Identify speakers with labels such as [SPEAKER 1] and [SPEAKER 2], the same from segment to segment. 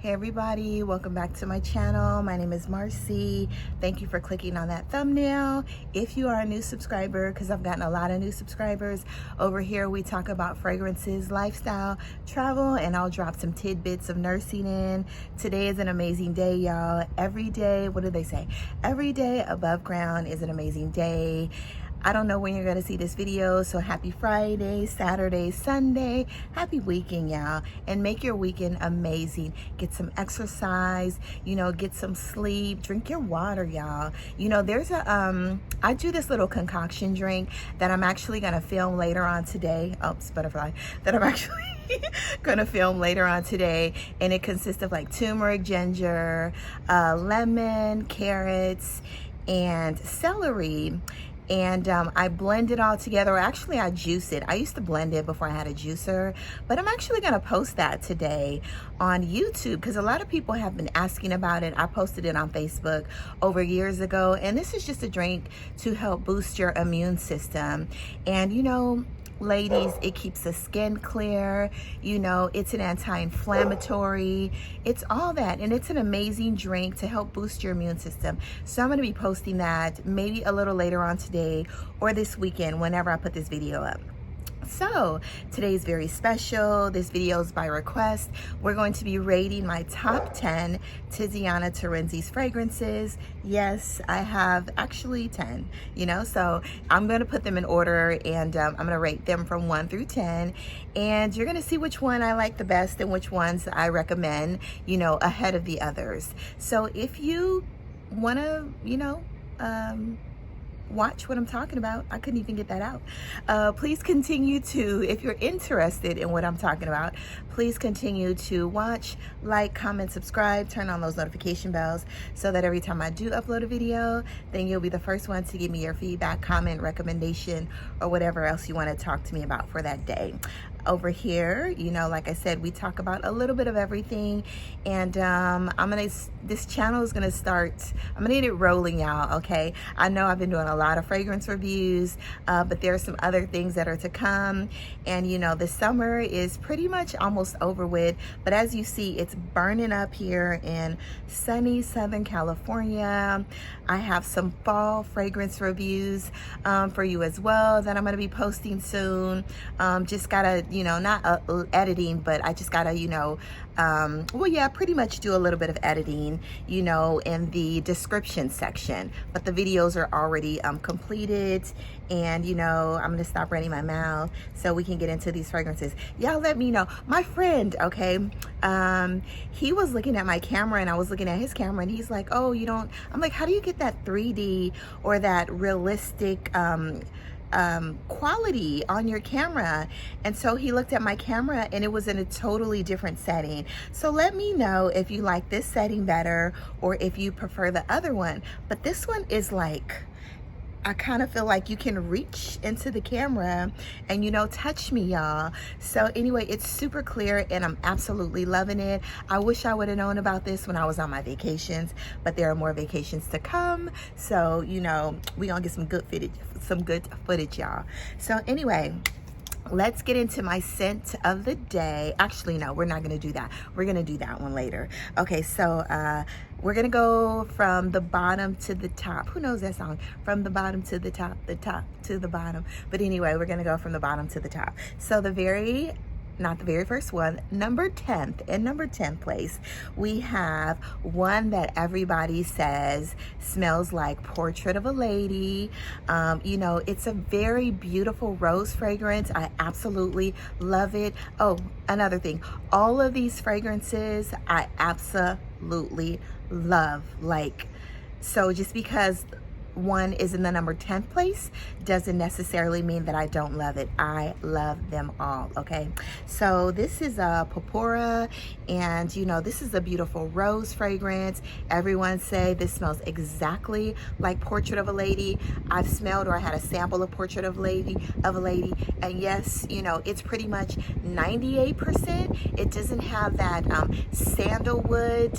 [SPEAKER 1] Hey everybody, welcome back to my channel. My name is Marcy. Thank you for clicking on that thumbnail. If you are a new subscriber, because I've gotten a lot of new subscribers, over here we talk about fragrances, lifestyle, travel, and I'll drop some tidbits of nursing in. Today is an amazing day, y'all. Every day, what do they say? Every day above ground is an amazing day. I don't know when you're gonna see this video, so happy Friday, Saturday, Sunday, happy weekend, y'all, and make your weekend amazing. Get some exercise, get some sleep, drink your water, y'all. There's I do this little concoction drink that I'm actually gonna film later on today. Oops, butterfly. That I'm actually gonna film later on today, and it consists of like turmeric, ginger, lemon, carrots, and celery. And I blend it all together. Actually, I juice it. I used to blend it before I had a juicer, but I'm actually gonna post that today on YouTube because a lot of people have been asking about it. I posted it on Facebook over years ago, and this is just a drink to help boost your immune system. And ladies, it keeps the skin clear, it's an anti-inflammatory, it's all that, and it's an amazing drink to help boost your immune system. So I'm going to be posting that maybe a little later on today or this weekend whenever I put this video up. So today is very special. This video is by request. We're going to be rating my top 10 Tiziana Terenzi's fragrances. Yes, I have actually 10, so I'm going to put them in order, and I'm going to rate them from 1 through 10, and you're going to see which one I like the best and which ones I recommend, ahead of the others. So if you want to, watch what I'm talking about. I couldn't even get that out. Please continue to, if you're interested in what I'm talking about, please continue to watch, like, comment, subscribe, turn on those notification bells so that every time I do upload a video, then you'll be the first one to give me your feedback, comment, recommendation, or whatever else you want to talk to me about for that day. Over here, like I said, we talk about a little bit of everything, and this channel is gonna start, I'm gonna get it rolling, y'all, okay? I know I've been doing a lot of fragrance reviews, but there are some other things that are to come, and the summer is pretty much almost over with, but as you see, it's burning up here in sunny Southern California. I have some fall fragrance reviews for you as well that I'm gonna be posting soon. Just gotta, not editing, but I just gotta, pretty much do a little bit of editing, in the description section, but the videos are already completed, and I'm gonna stop running my mouth so we can get into these fragrances. Y'all let me know. My friend, okay, he was looking at my camera and I was looking at his camera, and he's like, oh, I'm like, how do you get that 3D or that realistic quality on your camera? And so he looked at my camera and it was in a totally different setting. So let me know if you like this setting better or if you prefer the other one. But this one is like, I kind of feel like you can reach into the camera and touch me, y'all. So anyway, it's super clear and I'm absolutely loving it. I wish I would have known about this when I was on my vacations, but there are more vacations to come. So we gonna get some good footage, y'all. So anyway, let's get into my scent of the day. Actually, no, we're not gonna do that. We're gonna do that one later. Okay, so we're gonna go from the bottom to the top. Who knows that song? From the bottom to the top to the bottom. But anyway, we're gonna go from the bottom to the top. So not the very first one, number 10th, in number 10th place, we have one that everybody says smells like Portrait of a Lady. It's a very beautiful rose fragrance. I absolutely love it. Oh, another thing, all of these fragrances I absolutely love. So just because one is in the number 10th place doesn't necessarily mean that I don't love it. I love them all, okay? So this is a Porpora, and this is a beautiful rose fragrance. Everyone say this smells exactly like Portrait of a Lady. I've smelled, or I had a sample of Portrait of a Lady, and yes, it's pretty much 98%. It doesn't have that sandalwood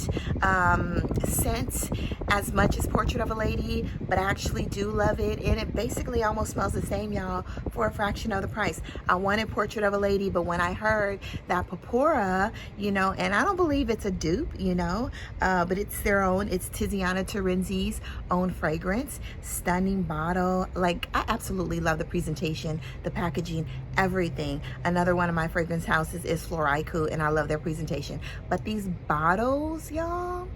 [SPEAKER 1] scent as much as Portrait of a Lady, but I actually do love it. And it basically almost smells the same, y'all, for a fraction of the price. I wanted Portrait of a Lady, but when I heard that Porpora, you know, and I don't believe it's a dupe, you know, but it's their own, it's Tiziana Terenzi's own fragrance. Stunning bottle. Like, I absolutely love the presentation, the packaging, everything. Another one of my fragrance houses is Floriku, and I love their presentation. But these bottles, y'all,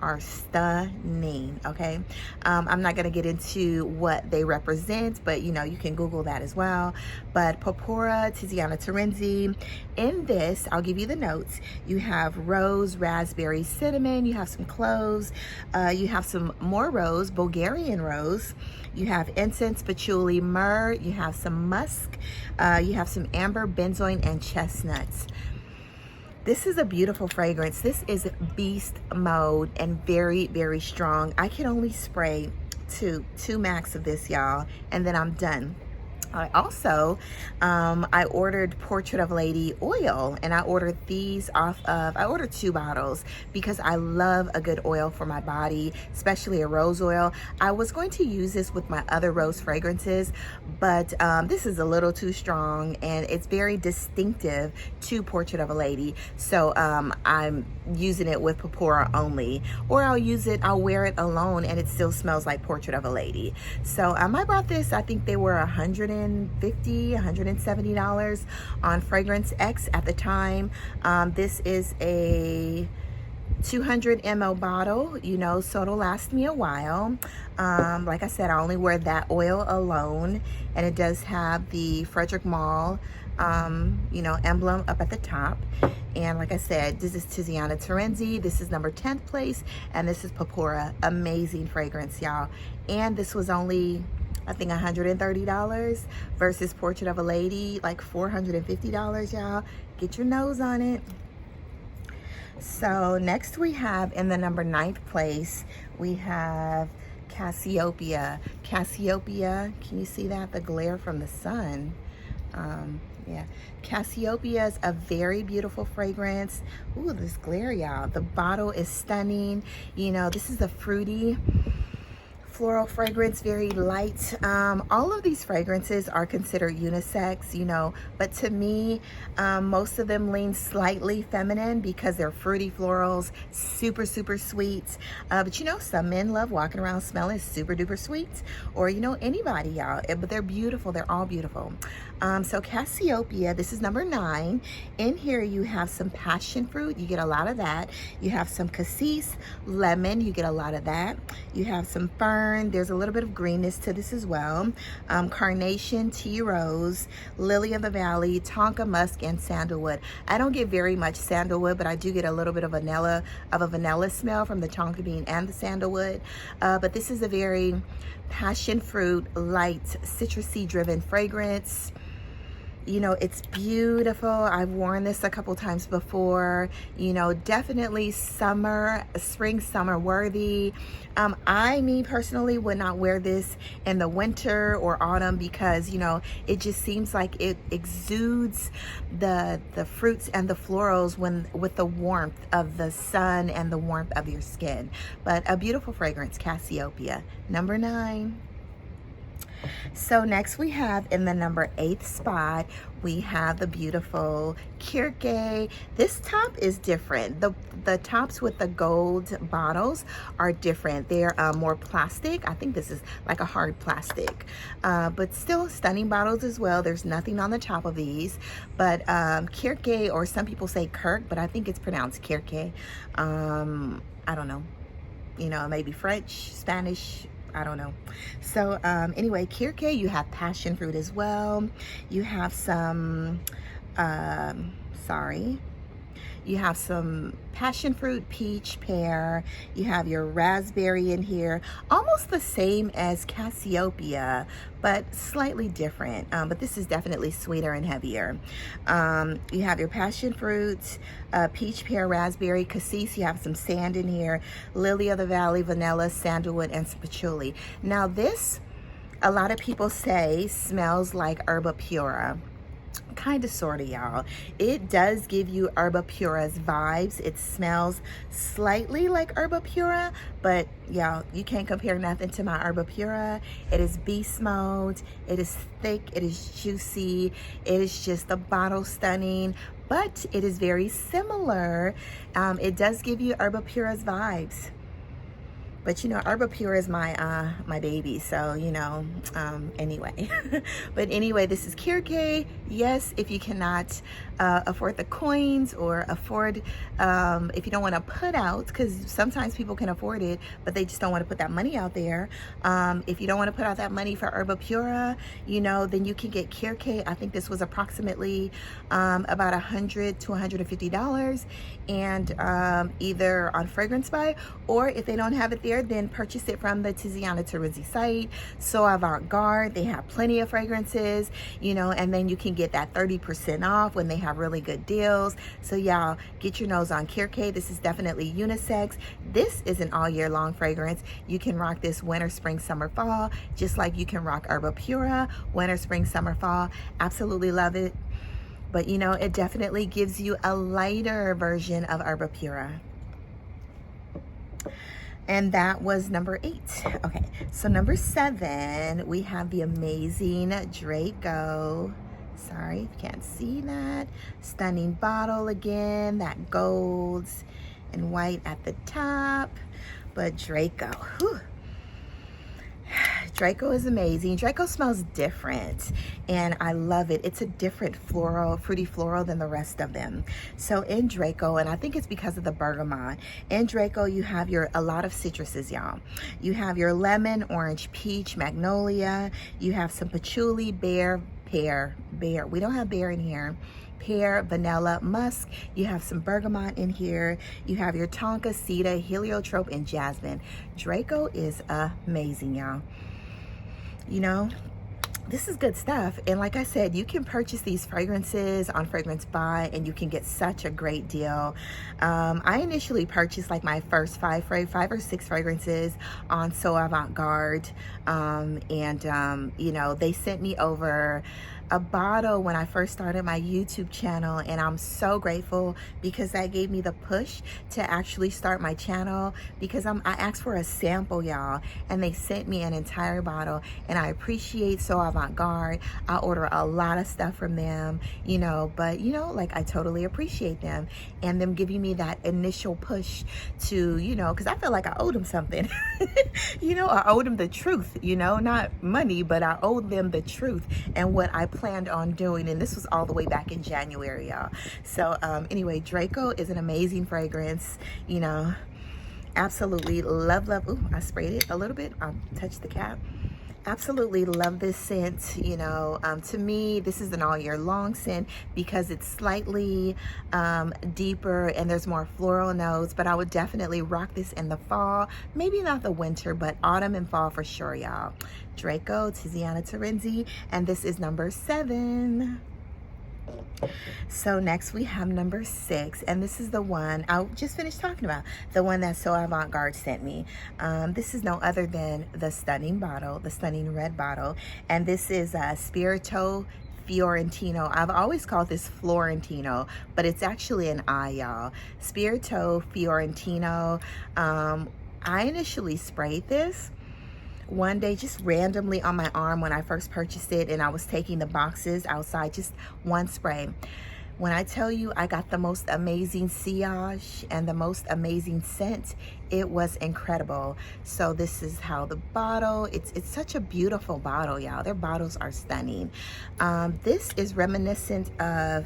[SPEAKER 1] are stunning. Okay, I'm not going to get into what they represent, but you know, you can Google that as well. But Porpora, Tiziana Terenzi. In this, I'll give you the notes. You have rose, raspberry, cinnamon. You have some cloves. You have some more rose, Bulgarian rose. You have incense, patchouli, myrrh. You have some musk. You have some amber, benzoin, and chestnuts. This is a beautiful fragrance. This is beast mode and very, very strong. I can only spray two max of this, y'all, and then I'm done. I also, I ordered Portrait of a Lady oil, and I ordered these I ordered 2 bottles because I love a good oil for my body, especially a rose oil. I was going to use this with my other rose fragrances, but this is a little too strong and it's very distinctive to Portrait of a Lady. So I'm using it with Porpora only, or I'll wear it alone and it still smells like Portrait of a Lady. So I bought this, I think they were $170 on Fragrance X at the time. This is a 200 ml bottle, you know, so it'll last me a while. Like I said, I only wear that oil alone, and it does have the Frederick Mall you know, emblem up at the top. And like I said, this is Tiziana Terenzi. This is number 10th place, and this is Porpora. Amazing fragrance, y'all. And this was only, I think, $130 versus Portrait of a Lady, like $450, y'all. Get your nose on it. So next we have, in the number 9th place, we have Cassiopea. Cassiopea, can you see that? The glare from the sun. Yeah, Cassiopea is a very beautiful fragrance. Ooh, this glare, y'all. The bottle is stunning. You know, this is a fruity floral fragrance, very light. All of these fragrances are considered unisex, you know, but to me, most of them lean slightly feminine because they're fruity florals, super, super sweet. But you know, some men love walking around smelling super duper sweet, or you know, anybody, y'all. But they're beautiful. They're all beautiful. So Cassiopea, this is number 9. In here you have some passion fruit. You get a lot of that. You have some cassis, lemon. You get a lot of that. You have some fern. There's a little bit of greenness to this as well. Carnation, tea rose, lily of the valley, tonka, musk, and sandalwood. I don't get very much sandalwood, but I do get a little bit of a vanilla smell from the tonka bean and the sandalwood. But this is a very passion fruit, light, citrusy driven fragrance. You know, it's beautiful. I've worn this a couple times before. You know, definitely spring, summer worthy. Me personally would not wear this in the winter or autumn because, you know, it just seems like it exudes the fruits and the florals with the warmth of the sun and the warmth of your skin. But a beautiful fragrance, Cassiopea, number 9. So next we have, in the number 8th spot, we have the beautiful Kirke. This top is different. The tops with the gold bottles are different. They're more plastic. I think this is like a hard plastic, but still stunning bottles as well. There's nothing on the top of these, but Kirke, or some people say Kirk, but I think it's pronounced Kirke. I don't know, you know, maybe French, Spanish, I don't know. So anyway, Kirke, you have passion fruit as well. You have some, you have some passion fruit, peach, pear. You have your raspberry in here. Almost the same as Cassiopea, but slightly different. But this is definitely sweeter and heavier. You have your passion fruit, peach, pear, raspberry, cassis. You have some sand in here. Lily of the valley, vanilla, sandalwood, and some patchouli. Now this, a lot of people say, smells like Herba Pura. Kind of, sort of, y'all. It does give you Herba Pura's vibes. It smells slightly like Herba Pura, but y'all, you can't compare nothing to my Herba Pura. It is beast mode. It is thick. It is juicy. It is just the bottle stunning, but it is very similar. It does give you Herba Pura's vibes. But you know, Herba Pura is my my baby, so you know, anyway. But anyway, this is Kirke. Yes, if you cannot afford the coins, or afford, if you don't want to put out, because sometimes people can afford it, but they just don't want to put that money out there. If you don't want to put out that money for Herba Pura, you know, then you can get Kirke. I think this was approximately about $100 to $150, and either on Fragrance Buy, or if they don't have it there, then purchase it from the Tiziana Terenzi site. So Avant-Garde, they have plenty of fragrances, you know, and then you can get that 30% off when they have really good deals. So y'all, get your nose on Kirke. This is definitely unisex. This is an all year long fragrance. You can rock this winter, spring, summer, fall, just like you can rock Herba Pura winter, spring, summer, fall. Absolutely love it. But you know, it definitely gives you a lighter version of Herba Pura. And that was number 8. Okay, so number 7, we have the amazing Draco. Sorry, you can't see that. Stunning bottle again, that gold and white at the top. But Draco, whew. Draco is amazing. Draco smells different, and I love it. It's a different floral, fruity floral than the rest of them. So in Draco, and I think it's because of the bergamot, in Draco you have a lot of citruses, y'all. You have your lemon, orange, peach, magnolia. You have some patchouli, pear. We don't have pear in here. Pear, vanilla, musk. You have some bergamot in here. You have your tonka, cedar, heliotrope, and jasmine. Draco is amazing, y'all. You know, this is good stuff. And like I said, you can purchase these fragrances on Fragrance Buy, and you can get such a great deal. I initially purchased like my first 5 or 6 fragrances on So Avant-Garde, you know, they sent me over a bottle when I first started my YouTube channel, and I'm so grateful because that gave me the push to actually start my channel, because I asked for a sample, y'all, and they sent me an entire bottle, and I appreciate So Avant-Garde. I order a lot of stuff from them, you know, but you know, like, I totally appreciate them and them giving me that initial push to, you know, because I feel like I owed them something. You know, I owed them the truth, you know, not money, but I owed them the truth and what I planned on doing. And this was all the way back in January, y'all. So anyway, Draco is an amazing fragrance, you know. Absolutely love. Ooh, I sprayed it a little bit. I'll touch the cap. Absolutely love this scent. You know, to me, this is an all year long scent because it's slightly deeper and there's more floral notes, but I would definitely rock this in the fall. Maybe not the winter, but autumn and fall for sure, y'all. Draco, Tiziana Terenzi, and this is number 7. So next we have number 6, and this is the one I just finished talking about, the one that So Avant-Garde sent me. This is no other than the stunning bottle, the stunning red bottle, and this is Spirito Fiorentino. I've always called this Florentino, but it's actually an I, y'all. Spirito Fiorentino. I initially sprayed this one day just randomly on my arm when I first purchased it, and I was taking the boxes outside, just one spray. When I tell you I got the most amazing sillage and the most amazing scent, it was incredible. So this is how the bottle, it's such a beautiful bottle, y'all. Their bottles are stunning. This is reminiscent of,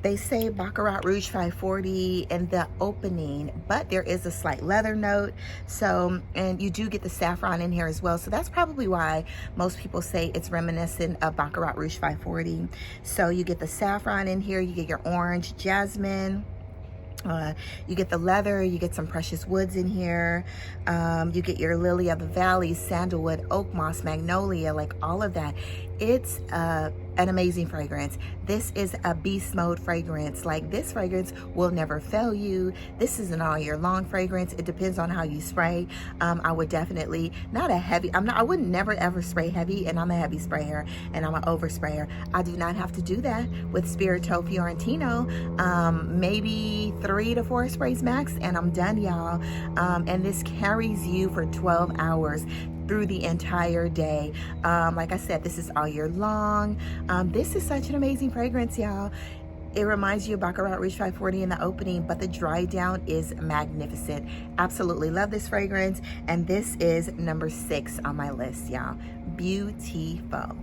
[SPEAKER 1] they say Baccarat Rouge 540 in the opening, but there is a slight leather note. So, and you do get the saffron in here as well. So that's probably why most people say it's reminiscent of Baccarat Rouge 540. So you get the saffron in here, you get your orange, jasmine, you get the leather, you get some precious woods in here, you get your lily of the valley, sandalwood, oak moss, magnolia, like all of that. It's an amazing fragrance. This is a beast mode fragrance. Like, this fragrance will never fail you. This is an all year long fragrance. It depends on how you spray. I would definitely, not a heavy, I wouldn't never ever spray heavy, and I'm a heavy sprayer and I'm an over sprayer. I do not have to do that with Spirito Fiorentino. Maybe 3 to 4 sprays max and I'm done, y'all. And this carries you for 12 hours through the entire day. Like I said, this is all year long. This is such an amazing fragrance, y'all. It reminds you of Baccarat Rouge 540 in the opening, but the dry down is magnificent. Absolutely love this fragrance, and this is number 6 on my list, y'all. Beautiful.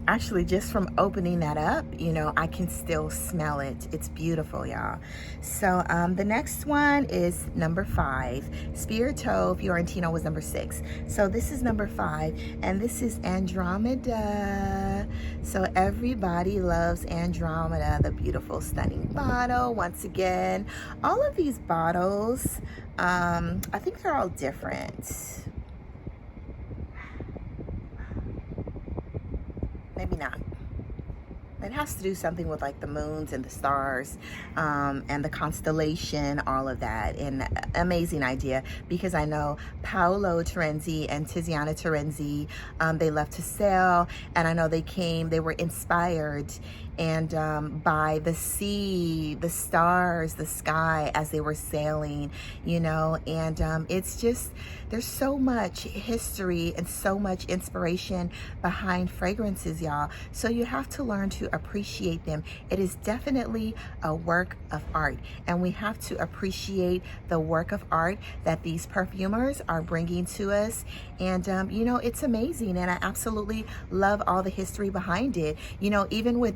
[SPEAKER 1] Actually, just from opening that up, you know, I can still smell it. It's beautiful, y'all. So the next one is number 5. Spirito Fiorentino was number 6. So this is number 5, and this is Andromeda. So everybody loves Andromeda, the beautiful, stunning bottle. Once again, all of these bottles, I think they're all different. Maybe not. It has to do something with like the moons and the stars, and the constellation, all of that. And amazing idea, because I know Paolo Terenzi and Tiziana Terenzi, they left to sail, and I know they were inspired and by the sea, the stars, the sky as they were sailing, you know. And it's just, there's so much history and so much inspiration behind fragrances, y'all. So you have to learn to appreciate them. It is definitely a work of art, and we have to appreciate the work of art that these perfumers are bringing to us. And you know, it's amazing, and I absolutely love all the history behind it. You know, even with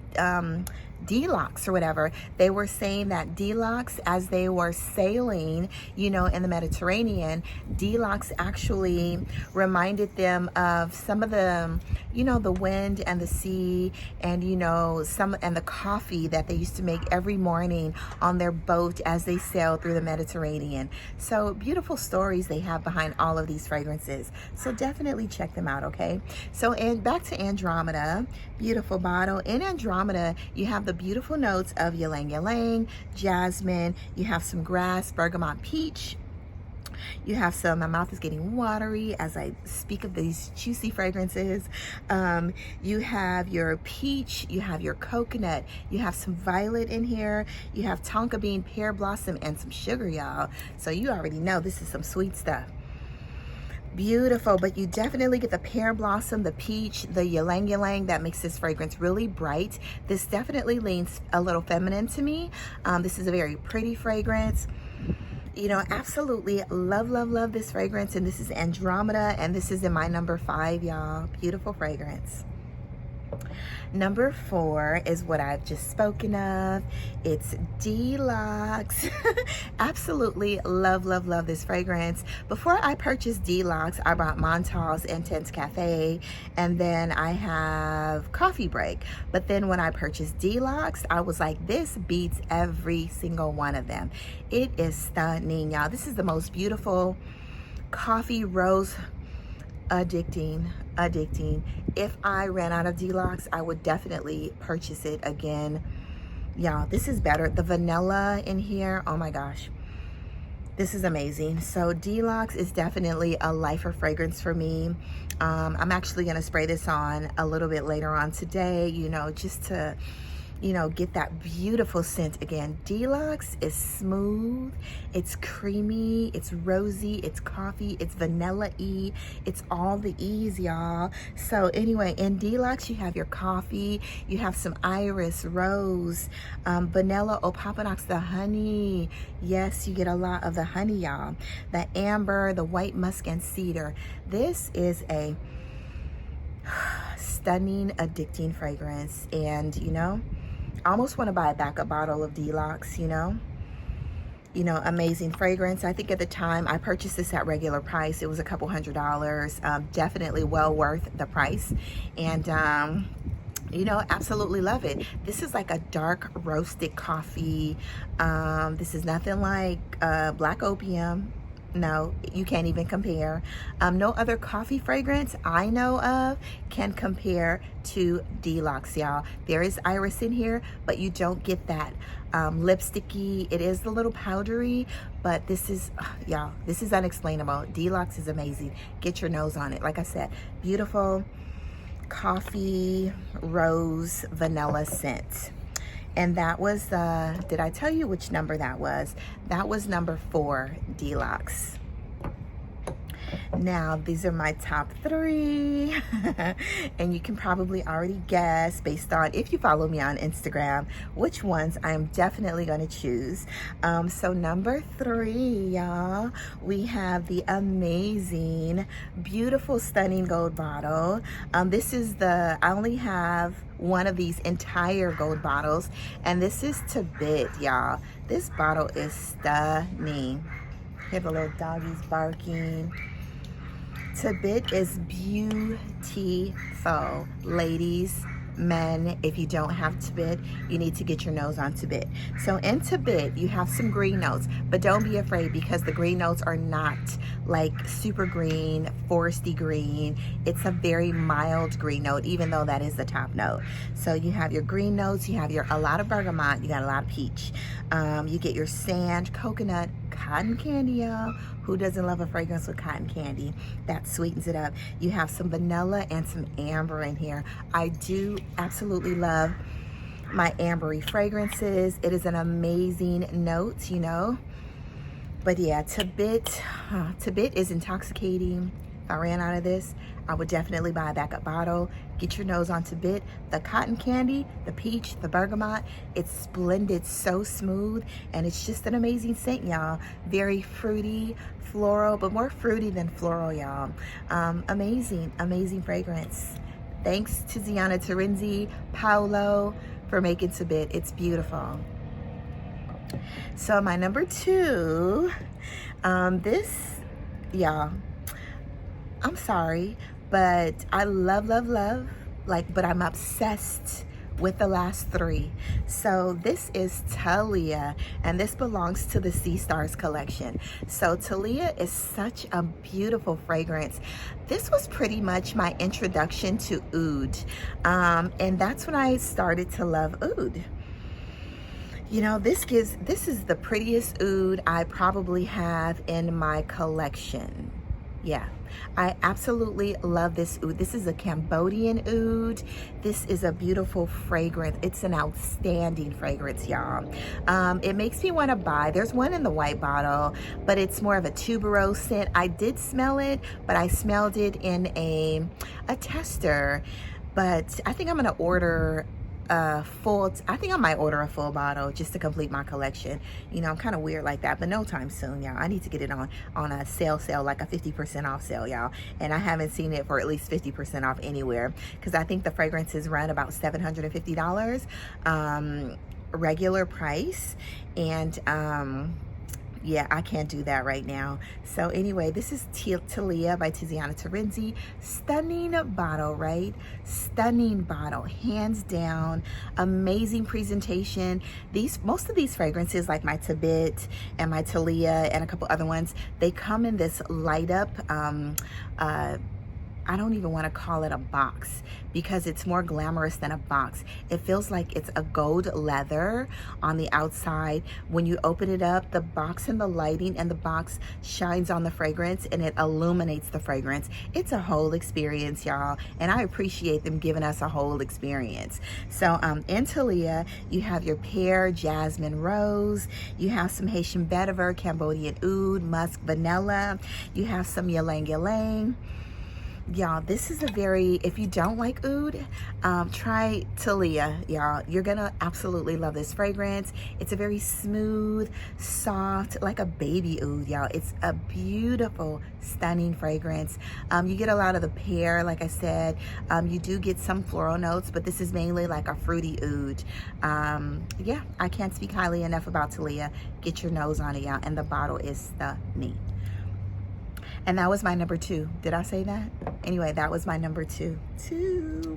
[SPEAKER 1] Deluxe or whatever, they were saying that Deluxe, as they were sailing, you know, in the Mediterranean, Deluxe actually reminded them of some of the, you know, the wind and the sea, and you know, and the coffee that they used to make every morning on their boat as they sailed through the Mediterranean. So beautiful stories they have behind all of these fragrances. So definitely check them out, okay? So, and back to Andromeda, beautiful bottle. In Andromeda, you have the beautiful notes of ylang ylang, jasmine, you have some grass, bergamot, peach. You have some, my mouth is getting watery as I speak of these juicy fragrances. You have your peach, you have your coconut, you have some violet in here, you have tonka bean, pear blossom, and some sugar, y'all. So you already know this is some sweet stuff. Beautiful, but you definitely get the pear blossom, the peach, the ylang ylang that makes this fragrance really bright. This definitely leans a little feminine to me. This is a very pretty fragrance. You know, absolutely love, love, love this fragrance. And this is Andromeda, and this is in my number 5, y'all. Beautiful fragrance. Number 4 is what I've just spoken of. It's Deluxe. Absolutely love, love, love this fragrance. Before I purchased Deluxe, I bought Montal's Intense Cafe, and then I have Coffee Break. But then when I purchased Deluxe, I was like, this beats every single one of them. It is stunning, y'all. This is the most beautiful coffee rose, addicting. If I ran out of Deluxe, I would definitely purchase it again, y'all. This is better. The vanilla in here, oh my gosh, this is amazing. So Deluxe is definitely a lifer fragrance for me. I'm actually gonna spray this on a little bit later on today, you know, just to, you know, get that beautiful scent again. Deluxe is smooth, it's creamy, it's rosy, it's coffee, it's vanilla-y, it's all the E's, y'all. So anyway, in Deluxe, you have your coffee, you have some iris, rose, vanilla, opopanox, the honey. Yes, you get a lot of the honey, y'all. The amber, the white musk and cedar. This is a stunning, addicting fragrance, and you know, I almost want to buy a backup bottle of Deluxe, you know, amazing fragrance. I think at the time I purchased this at regular price, it was a couple $100s. Definitely well worth the price. And you know, absolutely love it. This is like a dark roasted coffee. This is nothing like black opium. No, you can't even compare. No other coffee fragrance I know of can compare to Deluxe, y'all. There is iris in here, but you don't get that lipsticky. It is a little powdery, but this is, y'all, this is unexplainable. Deluxe is amazing. Get your nose on it. Like I said, beautiful coffee, rose, vanilla scent. And that was, did I tell you which number that was? That was number 4, Deluxe. Now, these are my top 3. And you can probably already guess based on, if you follow me on Instagram, which ones I am definitely going to choose. So number 3, y'all, we have the amazing, beautiful, stunning gold bottle. This is the, I only have one of these entire gold bottles, and this is Tibet, y'all. This bottle is stunning. Hear the little doggies barking. Tibet is beautiful. Ladies, men, if you don't have Tibet, you need to get your nose on Tibet. So in Tibet, you have some green notes, but don't be afraid because the green notes are not like super green, foresty green. It's a very mild green note, even though that is the top note. So you have your green notes, you have a lot of bergamot, you got a lot of peach. You get your sand, coconut, cotton candy, y'all. Who doesn't love a fragrance with cotton candy? That sweetens it up. You have some vanilla and some amber in here. I do absolutely love my ambery fragrances. It is an amazing note, you know. But yeah, Tibet is intoxicating. If I ran out of this, I would definitely buy a backup bottle. Get your nose on Tibet. The cotton candy, the peach, the bergamot, it's splendid, so smooth, and it's just an amazing scent, y'all. Very fruity, floral, but more fruity than floral, y'all. Amazing, amazing fragrance. Thanks to Tiziana Terenzi, Paolo, for making Tibet. It's beautiful. So my number 2, this, y'all, I'm sorry, but I love, but I'm obsessed with the last 3. So this is Talia, and this belongs to the Sea Stars collection. So Talia is such a beautiful fragrance. This was pretty much my introduction to oud, and that's when I started to love oud. You know, this is the prettiest oud I probably have in my collection. Yeah, I absolutely love this oud. This is a Cambodian oud. This is a beautiful fragrance. It's an outstanding fragrance, y'all. It makes me want to buy. There's one in the white bottle, but it's more of a tuberose scent. I did smell it, but I smelled it in a tester. But I think I'm gonna order I think I might order a full bottle just to complete my collection. You know, I'm kind of weird like that, but no time soon, y'all. I need to get it on a sale, like a 50% off sale, y'all. And I haven't seen it for at least 50% off anywhere, because I think the fragrances run about $750 regular price. And yeah, I can't do that right now. So anyway, this is Talia by Tiziana Terenzi. Stunning bottle, right? Stunning bottle, hands down. Amazing presentation. Most of these fragrances, like my Tibet and my Talia and a couple other ones, they come in this light up, I don't even want to call it a box, because it's more glamorous than a box. It feels like it's a gold leather on the outside. When you open it up, the box and the lighting and the box shines on the fragrance and it illuminates the fragrance. It's a whole experience, y'all, and I appreciate them giving us a whole experience. So in Talia, you have your Pear, Jasmine, Rose. You have some Haitian vetiver, Cambodian oud, musk, vanilla. You have some ylang ylang. Y'all, this is a very, if you don't like oud, try Talia, y'all. You're gonna absolutely love this fragrance. It's a very smooth, soft, like a baby oud, y'all. It's a beautiful, stunning fragrance. You get a lot of the pear, like I said. You do get some floral notes, but this is mainly like a fruity oud. Yeah, I can't speak highly enough about Talia. Get your nose on it, y'all, and the bottle is stunning. And that was my number 2. Did I say that? Anyway, that was my number 2.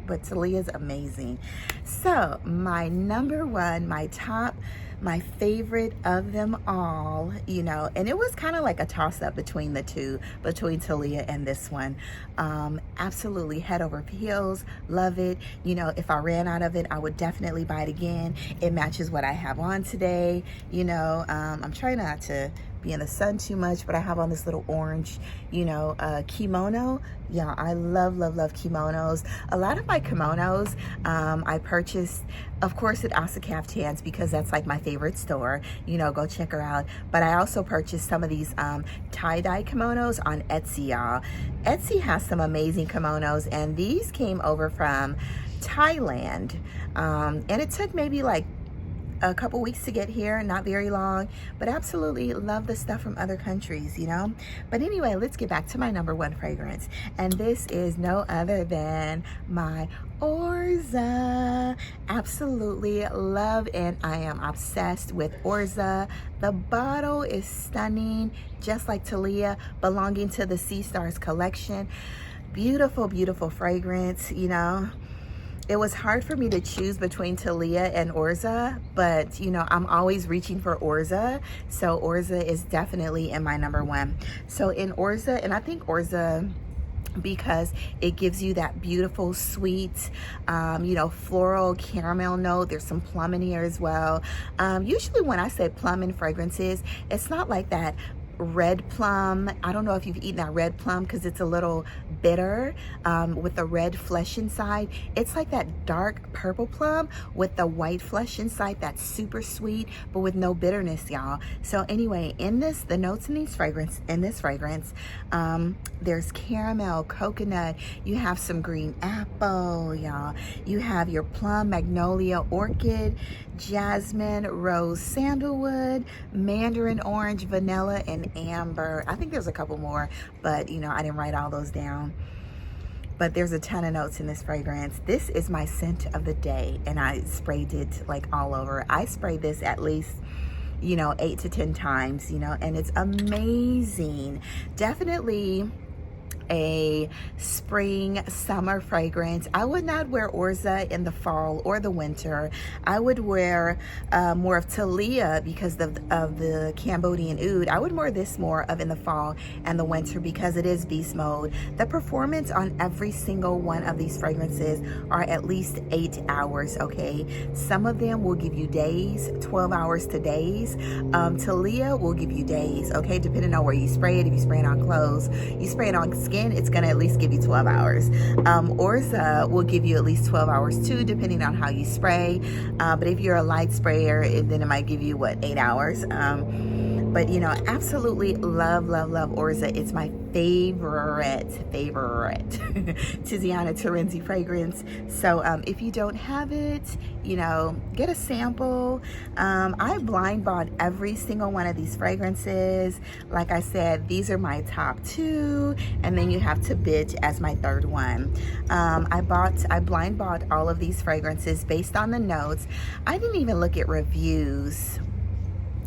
[SPEAKER 1] But Talia's amazing. So my number 1, my top my favorite of them all, you know, and it was kind of like a toss-up between the two, between Talia and this one. Absolutely head over heels, love it. You know, if I ran out of it, I would definitely buy it again. It matches what I have on today. You know, I'm trying not to be in the sun too much, but I have on this little orange, you know, kimono. Yeah, I love, love, love kimonos. A lot of my kimonos I purchased, of course, at Asa Caftans, because that's like my favorite store. You know, go check her out. But I also purchased some of these tie-dye kimonos on Etsy, y'all. Etsy has some amazing kimonos, and these came over from Thailand. And it took maybe like a couple weeks to get here, not very long, but absolutely love the stuff from other countries, you know. But anyway, let's get back to my number one fragrance, and this is no other than my Orza. Absolutely love, and I am obsessed with Orza. The bottle is stunning, just like Talia, belonging to the Sea Stars collection. Beautiful, beautiful fragrance, you know. It was hard for me to choose between Talia and Orza, but you know, I'm always reaching for Orza. So Orza is definitely in my number one. So in Orza, and I think Orza, because it gives you that beautiful sweet you know, floral caramel note. There's some plum in here as well. Usually when I say plum in fragrances, it's not like that red plum. I don't know if you've eaten that red plum, because it's a little bitter with the red flesh inside. It's like that dark purple plum with the white flesh inside that's super sweet, but with no bitterness, y'all. So anyway, in this, the notes in this fragrance, there's caramel, coconut, you have some green apple, y'all. You have your plum, magnolia, orchid, jasmine, rose, sandalwood, mandarin orange, vanilla, and amber. I think there's a couple more, but you know, I didn't write all those down. But there's a ton of notes in this fragrance. This is my scent of the day, and I sprayed it like all over. I sprayed this at least, you know, 8 to 10 times, you know, and it's amazing. Definitely a spring summer fragrance. I would not wear Orza in the fall or the winter. I would wear more of Talia because of the Cambodian oud. I would wear this more of in the fall and the winter because it is beast mode. The performance on every single one of these fragrances are at least 8 hours, okay? Some of them will give you days, 12 hours to days. Talia will give you days, okay? Depending on where you spray it. If you spray it on clothes, you spray it on skin, it's gonna at least give you 12 hours. Orza will give you at least 12 hours too, depending on how you spray. But if you're a light sprayer, then it might give you, what, 8 hours. But you know, absolutely love, love, love Orza. It's my favorite Tiziana Terenzi fragrance. So if you don't have it, you know, get a sample. I blind bought every single one of these fragrances. Like I said, these are my top 2, and then you have Tabit as my 3rd one. I blind bought all of these fragrances based on the notes. I didn't even look at reviews.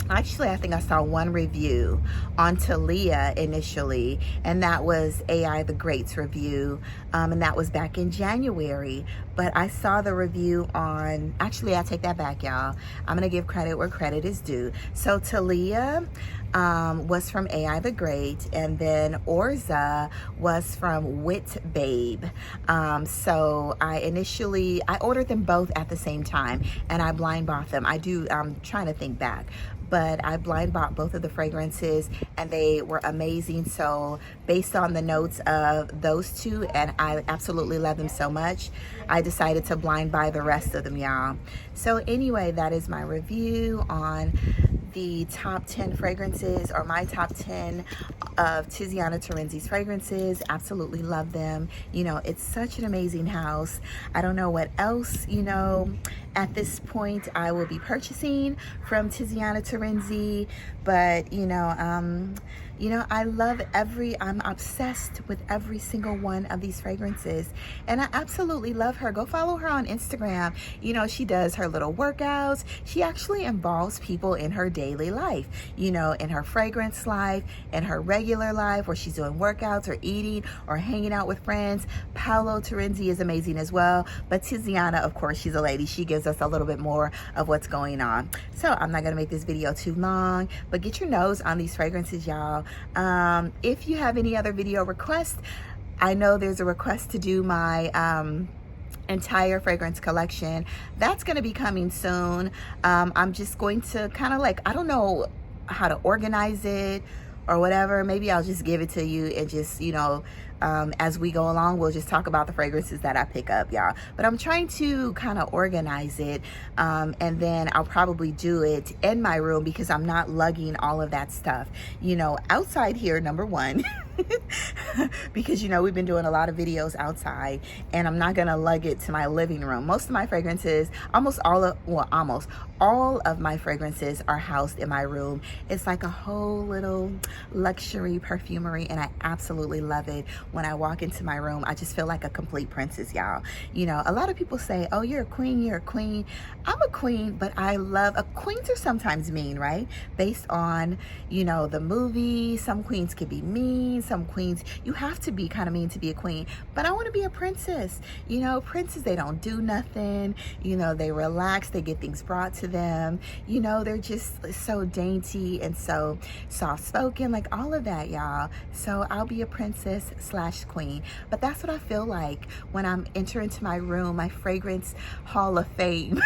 [SPEAKER 1] Actually, I think I saw one review on Talia initially, and that was AI the Great's review, and that was back in January. But I saw the review on, actually, I take that back, y'all. I'm gonna give credit where credit is due. So Talia was from AI the Great, and then Orza was from Wit Babe. So I ordered them both at the same time, and I blind bought them. I'm trying to think back, but I blind bought both of the fragrances, and they were amazing. So based on the notes of those two, and I absolutely love them so much, I decided to blind buy the rest of them, y'all. So anyway, that is my review on the top 10 fragrances, or my top 10 of Tiziana Terenzi's fragrances. Absolutely love them. You know, it's such an amazing house. I don't know what else, you know, at this point I will be purchasing from Tiziana Terenzi, but you know, I'm obsessed with every single one of these fragrances, and I absolutely love her. Go follow her on Instagram. You know, she does her little workouts. She actually involves people in her day daily life, you know, in her fragrance life, in her regular life where she's doing workouts or eating or hanging out with friends. Paolo Terenzi is amazing as well, but Tiziana, of course, she's a lady. She gives us a little bit more of what's going on. So I'm not gonna make this video too long, but get your nose on these fragrances, y'all. If you have any other video requests, I know there's a request to do my entire fragrance collection. That's going to be coming soon. I'm just going to kind of like, I don't know how to organize it or whatever. Maybe I'll just give it to you and just, you know, as we go along, we'll just talk about the fragrances that I pick up, y'all. But I'm trying to kind of organize it, and then I'll probably do it in my room because I'm not lugging all of that stuff, you know, outside here, number one. Because, you know, we've been doing a lot of videos outside, and I'm not gonna lug it to my living room. Most of my fragrances, almost all of my fragrances are housed in my room. It's like a whole little luxury perfumery, and I absolutely love it. When I walk into my room, I just feel like a complete princess, y'all. You know, a lot of people say, oh, you're a queen, you're a queen. I'm a queen, but I love, queens are sometimes mean, right? Based on, you know, the movie. Some queens can be mean. Some queens, you have to be kind of mean to be a queen. But I want to be a princess. You know, princes, they don't do nothing. You know, they relax. They get things brought to them. You know, they're just so dainty and so soft-spoken, like all of that, y'all. So I'll be a princess / queen. But that's what I feel like when I'm entering into my room, my fragrance hall of fame.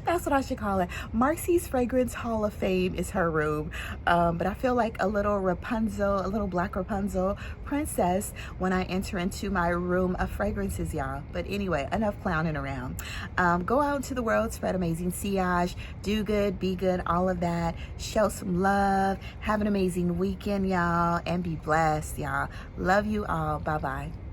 [SPEAKER 1] That's what I should call it. Marcy's fragrance hall of fame is her room. But I feel like a little Rapunzel, a little black Rapunzel princess when I enter into my room of fragrances, y'all. But anyway, enough clowning around. Go out into the world, spread amazing sillage, do good, be good, all of that. Show some love. Have an amazing weekend, y'all, and be blessed, y'all. Love you all. Bye-bye.